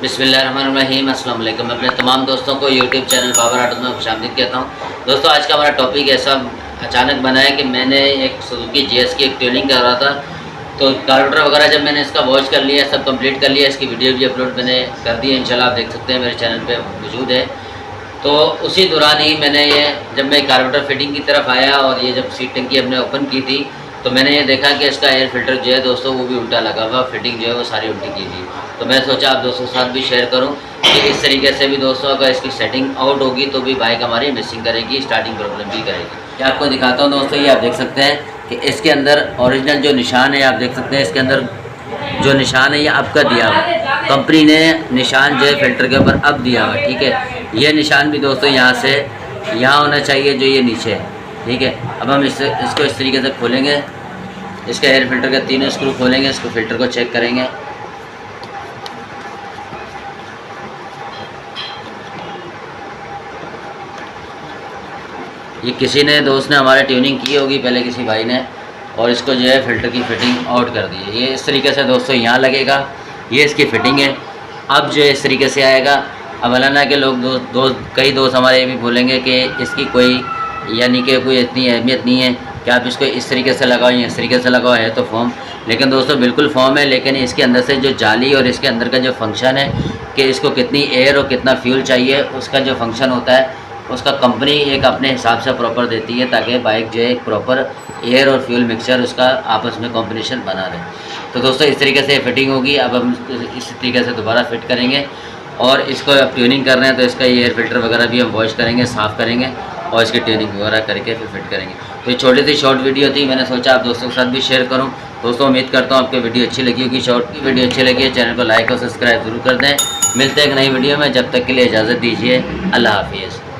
बिस्मिल्लाहिर्रहमानिर्रहीम। अस्सलाम वालेकुम। मैं अपने तमाम दोस्तों को यूट्यूब चैनल पावर ऑटो में खुशामदीद कहता हूँ। दोस्तों, आज का हमारा टॉपिक ऐसा अचानक बना है कि मैंने एक सुजुकी जीएस की एक ट्यूनिंग कर रहा था, तो कार्बोरेटर वगैरह जब मैंने इसका वॉच कर लिया, सब कंप्लीट कर लिया, इसकी वीडियो भी अपलोड मैंने कर दी है, इंशाल्लाह आप देख सकते हैं मेरे चैनल पर मौजूद है। तो उसी दौरान ही मैंने जब मैं कार्बोरेटर फिटिंग की तरफ आया और ये जब सीट टंकी हमने ओपन की थी, तो मैंने ये देखा कि इसका एयर फिल्टर जो है दोस्तों वो भी उल्टा लगा हुआ, फिटिंग जो है वो सारी उल्टी की थी। तो मैं सोचा आप दोस्तों के साथ भी शेयर करूं कि इस तरीके से भी दोस्तों अगर इसकी सेटिंग आउट होगी तो भी बाइक हमारी मिसिंग करेगी, स्टार्टिंग प्रॉब्लम भी करेगी। ये आपको दिखाता हूँ दोस्तों, ये आप देख सकते हैं कि इसके अंदर ओरिजिनल जो निशान है, आप देख सकते हैं इसके अंदर जो निशान है ये आपका दिया हुआ, कंपनी ने निशान जो है फिल्टर के ऊपर अब दिया हुआ, ठीक है। ये निशान भी दोस्तों यहाँ से यहाँ होना चाहिए जो ये नीचे है, ठीक है। अब हम इसको इस तरीके से खोलेंगे, इसका एयर फिल्टर का तीनों स्क्रू खोलेंगे, इसको फिल्टर को चेक करेंगे। ये किसी ने दोस्त ने हमारे ट्यूनिंग की होगी पहले किसी भाई ने, और इसको जो है फ़िल्टर की फ़िटिंग आउट कर दी है। ये इस तरीके से दोस्तों यहाँ लगेगा, ये इसकी फ़िटिंग है। अब जो इस तरीके से आएगा। अब अलाना के लोग कई दोस्त हमारे ये भी बोलेंगे कि इसकी कोई यानी कि कोई इतनी अहमियत नहीं है कि आप इसको इस तरीके से लगाओ या इस तरीके से लगाओ, है तो फॉर्म। लेकिन दोस्तों बिल्कुल फॉर्म है, लेकिन इसके अंदर से जो जाली और इसके अंदर का जो फंक्शन है कि इसको कितनी एयर और कितना फ्यूल चाहिए, उसका जो फंक्शन होता है उसका कंपनी एक अपने हिसाब से प्रॉपर देती है, ताकि बाइक जो है एक प्रॉपर एयर और फ्यूल मिक्सचर उसका आपस में कॉम्बिनेशन बना रहे। तो दोस्तों इस तरीके से फिटिंग होगी। अब हम इस तरीके से दोबारा फिट करेंगे और इसको अब ट्यूनिंग कर रहे हैं तो इसका एयर फिल्टर वगैरह भी हम वॉश करेंगे, साफ़ करेंगे और इसकी ट्यूनिंग वगैरह करके फिर फिट करेंगे। तो ये छोटी सी शॉर्ट वीडियो थी, मैंने सोचा आप दोस्तों के साथ भी शेयर करूं। दोस्तों उम्मीद करता हूं आपको वीडियो अच्छी लगी होगी। शॉर्ट की वीडियो अच्छी लगी है, चैनल को लाइक और सब्सक्राइब जरूर कर दें। मिलते हैं एक नई वीडियो में, जब तक के लिए इजाज़त दीजिए। अल्लाह हाफिज़।